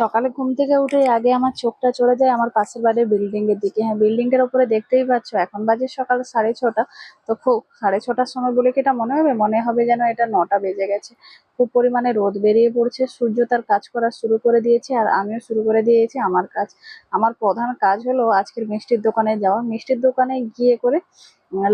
সকালে ঘুম থেকে উঠে আগে আমার চোখটা চলে যায় আমার পাশের বাড়ির বিল্ডিং এর দিকে। হ্যাঁ, বিল্ডিং এর উপরে দেখতেই পাচ্ছ এখন বাজে সকাল 6:30। তো খুব 6:30টার সময় বলে কি এটা মনে হবে? মনে হবে যেন এটা 9টা বেজে গেছে। খুব পরিমাণে রোদ বেরিয়ে পড়ছে, সূর্য তার কাজ করা শুরু করে দিয়েছে আর আমিও শুরু করে দিয়েছি আমার কাজ। আমার প্রধান কাজ হলো আজকের মিষ্টির দোকানে যাওয়া, মিষ্টির দোকানে গিয়ে করে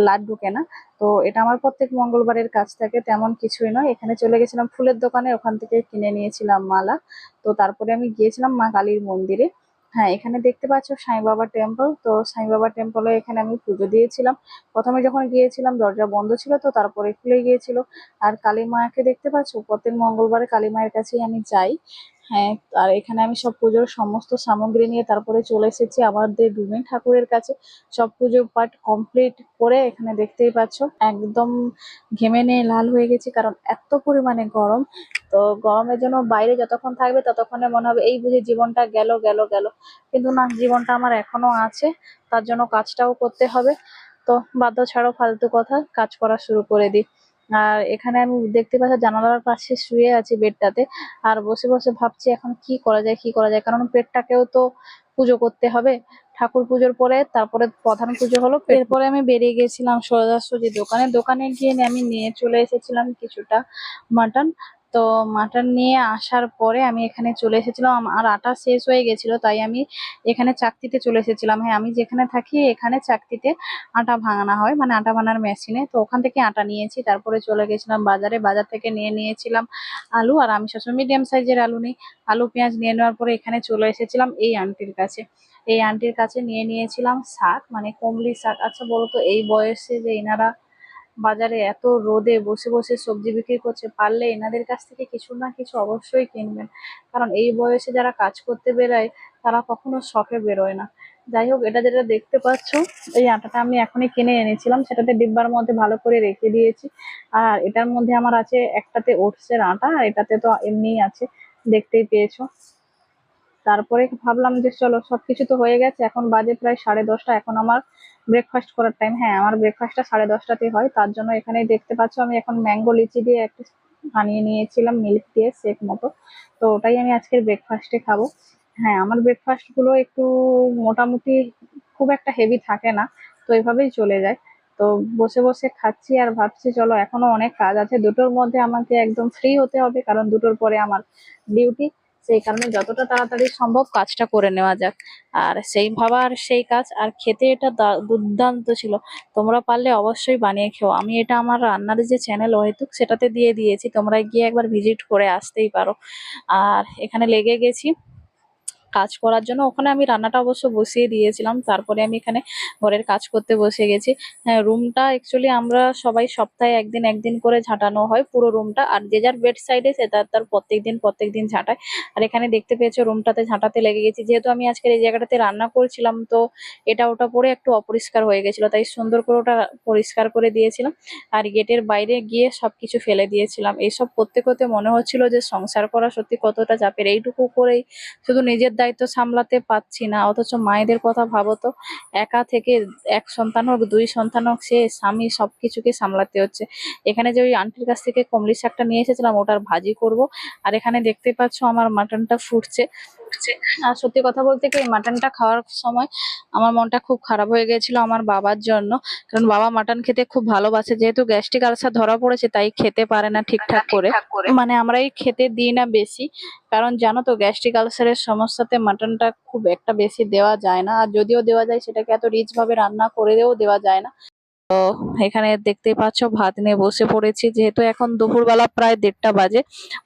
লাড্ডু কেনা। তো এটা আমার প্রত্যেক মঙ্গলবারের কাজ থাকে, তেমন কিছুই নয়। এখানে চলে গেছিলাম ফুলের দোকানে, ওখান থেকে কিনে নিয়েছিলাম মালা। তো তারপরে আমি গিয়েছিলাম মা কালীর মন্দিরে। হ্যাঁ, এখানে দেখতে পাচ্ছ সাই বাবা টেম্পল। তো সাই বাবা টেম্পলে এখানে আমি পুজো দিয়েছিলাম। প্রথমে যখন গিয়েছিলাম দরজা বন্ধ ছিল, তো তারপরে খুলে গিয়েছিল। আর কালী মাকে দেখতে পাচ্ছ, প্রত্যেক মঙ্গলবারে কালী মায়ের কাছেই আমি যাই। হ্যাঁ, আর এখানে আমি সব পুজোর সমস্ত সামগ্রী নিয়ে তারপরে চলে এসেছি আমাদের ডুমেন ঠাকুরের কাছে। সব পুজো পাঠ কমপ্লিট করে এখানে দেখতেই পাচ্ছ একদম ঘেমে নিয়ে লাল হয়ে গেছি, কারণ এত পরিমাণে গরম। তো গরমের জন্য বাইরে যতক্ষণ থাকবে ততক্ষণে মনে হবে এই বুঝি জীবনটা গেল গেল গেল, কিন্তু না, জীবনটা আমার এখনো আছে। তার জন্য কাজটাও করতে হবে। তো বাধ্য ছাড়ো, ফালতু কথা, কাজ করা শুরু করে দিই। আর এখানে আমি দেখতে পাচ্ছি জানালার পাশে শুয়ে আছি বেডটাতে, আর বসে বসে ভাবছি এখন কি করা যায় কি করা যায়, কারণ পেটটাকেও তো পুজো করতে হবে। ঠাকুর পুজোর পরে তারপরে প্রধান পুজো হলো এরপরে আমি বেরিয়ে গেছিলাম সোজাসুজি দোকানে। দোকানে গিয়ে আমি নিয়ে চলে এসেছিলাম কিছুটা মাটন। তো মাটন নিয়ে আসার পরে আমি এখানে চলে এসেছিলাম, আর আটা শেষ হয়ে গেছিল, তাই আমি এখানে চাকতিতে চলে এসেছিলাম। হ্যাঁ, আমি যেখানে থাকি এখানে চাকতিতে আটা ভাঙানো হয়, মানে আটা ভাঙার মেশিনে। তো ওখান থেকে আটা নিয়েছি, তারপরে চলে গেছিলাম বাজারে। বাজার থেকে নিয়ে নিয়েছিলাম আলু, আর আমি সবসময় মিডিয়াম সাইজের আলু নিই। আলু পেঁয়াজ নিয়ে নেওয়ার পরে এখানে চলে এসেছিলাম এই আন্টির কাছে। এই আন্টির কাছে নিয়ে নিয়েছিলাম শাক, মানে কুমড়ি শাক। আচ্ছা বলতো, এই বয়সে যে এনারা বাজারে এত রোদে বসে বসে সবজি বিক্রি করছে, পারলে এনাদের কাছ থেকে কিছু না কিছু অবশ্যই কিনবেন। কারণ এই বয়সে যারা কাজ করতে বেরোয় তারা কখনো শখে বেরোয় না। যাই হোক, এটা যেটা দেখতে পাচ্ছ, এই আটাটা আমি এখনই কিনে এনেছিলাম, সেটাতে ডিব্বার মধ্যে ভালো করে রেখে দিয়েছি। আর এটার মধ্যে আমার আছে একটাতে ওটসের আটা, আর এটাতে তো এমনিই আছে, দেখতেই পেয়েছো। তারপরে ভাবলাম যে চলো, সবকিছু তো হয়ে গেছে, এখন বাজে প্রায় 10:30। এখন আমার ব্রেকফাস্ট করার টাইম। হ্যাঁ, আমার ব্রেকফাস্টটা 10:30টাতে হয়, তার জন্য এখানে দেখতে পাচ্ছ আমি এখন ম্যাঙ্গো লিচি দিয়ে একটা বানিয়ে নিয়েছিলাম, মিল্ক দিয়ে শেক মতো। তো ওটাই আমি আজকের ব্রেকফাস্টে খাবো। হ্যাঁ, আমার ব্রেকফাস্ট গুলো একটু মোটামুটি, খুব একটা হেভি থাকে না, তো এভাবেই চলে যায়। তো বসে বসে খাচ্ছি আর ভাবছি চলো, এখনো অনেক কাজ আছে। দুটোর মধ্যে আমাকে একদম ফ্রি হতে হবে, কারণ দুটোর পরে আমার ডিউটি। সেই কারণে যতটা তাড়াতাড়ি সম্ভব কাজটা করে নেওয়া যাক। আর সেই ভাবা আর সেই কাজ, আর খেতে এটা দুর্দান্ত ছিল। তোমরা পারলে অবশ্যই বানিয়ে খেও। আমি এটা আমার রান্নার যে চ্যানেল অহেতুক সেটাতে দিয়ে দিয়েছি, তোমরা গিয়ে একবার ভিজিট করে আসতেই পারো। আর এখানে লেগে গেছি কাজ করার জন্য। ওখানে আমি রান্নাটা অবশ্য বসিয়ে দিয়েছিলাম, তারপরে আমি এখানে ঘরের কাজ করতে বসে গেছি। হ্যাঁ, রুমটা অ্যাকচুয়ালি আমরা সবাই সপ্তাহে একদিন একদিন করে ঝাঁটানো হয় পুরো রুমটা, আর যে যার বেড সাইডে সে তার তার প্রত্যেক দিন ঝাঁটায়। আর এখানে দেখতে পেয়েছো রুমটাতে ঝাঁটাতে লেগে গেছি, যেহেতু আমি আজকের এই জায়গাটাতে রান্না করছিলাম, তো এটা ওটা পরে একটু অপরিষ্কার হয়ে গেছিল, তাই সুন্দর করে ওটা পরিষ্কার করে দিয়েছিলাম। আর গেটের বাইরে গিয়ে সবকিছু ফেলে দিয়েছিলাম। এইসব করতে করতে মনে হচ্ছিল যে সংসার করা সত্যি কতটা চাপের, এইটুকু করেই শুধু নিজের দায়িত্ব সামলাতে পারছি না, অথচ মায়েদের কথা ভাবো তো। একা থেকে, এক সন্তান হোক দুই সন্তান হোক, সে স্বামী সবকিছুকে সামলাতে হচ্ছে। এখানে যে ওই আন্টির কাছ থেকে কমলি শাকটা নিয়ে এসেছিলাম, ওটার ভাজি করব। আর এখানে দেখতে পাচ্ছ আমার মাটনটা ফুটছে। আর সত্যি কথা বলতে কি, এই মাটনটা খাওয়ার সময় আমার মনটা খুব খারাপ হয়ে গেছিল আমার বাবার জন্য। কারণ বাবা মাটন খেতে খুব ভালোবাসে, যেহেতু গ্যাস্ট্রিক আলসার ধরা পড়েছে তাই খেতে পারে না ঠিকঠাক করে। মানে আমরাই খেতে দিই না বেশি, কারণ জানো তো গ্যাস্ট্রিক আলসারের সমস্যাতে মাটনটা খুব একটা বেশি দেওয়া যায় না, আর যদিও দেওয়া যায় সেটাকে এত রিচ ভাবে রান্না করেও দেওয়া যায় না। এখানে দেখতেই পাচ্ছ ভাত নিয়ে বসে পড়েছি, যেহেতু এখন দুপুরবেলা প্রায় 1:30 বাজে।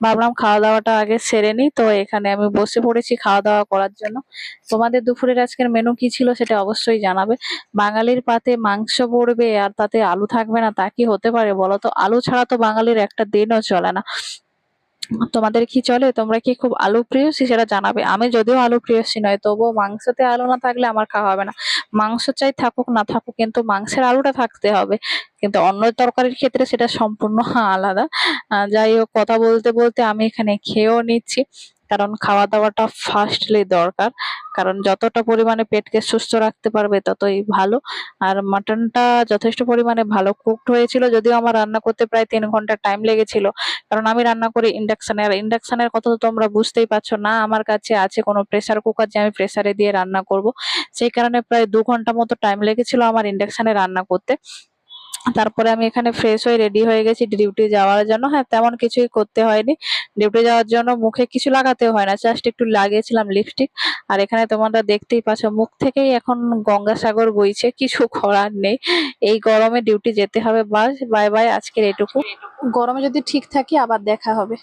ভাবলাম খাওয়া দাওয়াটা আগে সেরে নিই, তো এখানে আমি বসে পড়েছি খাওয়া দাওয়া করার জন্য। তোমাদের দুপুরের আজকের মেনু কি ছিল সেটা অবশ্যই জানাবে। বাঙালির পাতে মাংস পড়বে আর তাতে আলু থাকবে না, তা কি হতে পারে বলো তো? আলু ছাড়া তো বাঙালির একটা দিনও চলে না। তোমাদের কি চলে? তোমরা কি খুব আলু প্রিয়সী সেটা জানাবে। আমি যদিও আলু প্রিয়সী নয়, তবুও মাংসতে আলু না থাকলে আমার খাওয়া হবে না। মাংস চাই থাকুক না থাকুক, কিন্তু মাংসের আলুটা থাকতে হবে। কিন্তু অন্য তরকারির ক্ষেত্রে সেটা সম্পূর্ণ আলাদা। যাই হোক, কথা বলতে বলতে আমি এখানে খেয়েও নিচ্ছি। কারণ খাওয়া দাওয়াটা ফার্স্টলি দরকার, কারণ যতটা পরিমাণে পেটকে সুস্থ রাখতে পারবে ততই ভালো। আর মাটনটা যথেষ্ট পরিমাণে ভালো কুকড হয়েছিল, যদিও আমার রান্না করতে প্রায় 3 ঘন্টা টাইম লেগেছিল, কারণ আমি রান্না করি ইন্ডাকশনে। আর ইন্ডাকশনের কথা তো তোমরা বুঝতেই পারছো না, আমার কাছে আছে কোনো প্রেসার কুকার যে আমি প্রেসারে দিয়ে রান্না করব। সেই কারণে প্রায় 2 ঘন্টা মতো টাইম লেগেছিল আমার ইন্ডাকশনে রান্না করতে। তারপরে আমি এখানে ফ্রেশ হয়ে রেডি হয়ে গেছি ডিউটি যাওয়ার জন্য। হ্যাঁ, তেমন কিছুই করতে হয়নি। ডিউটি যাওয়ার জন্য মুখে কিছু লাগাতেও হয় না, জাস্ট একটু লাগিয়েছিলাম লিপস্টিক। আর এখানে তোমরা দেখতেই পাচ্ছ মুখ থেকেই এখন গঙ্গাসাগর বইছে, কিছু করার নেই। এই গরমে ডিউটি যেতে হবে। বাস, বাই বাই, আজকের এটুকু। গরমে যদি ঠিক থাকি আবার দেখা হবে।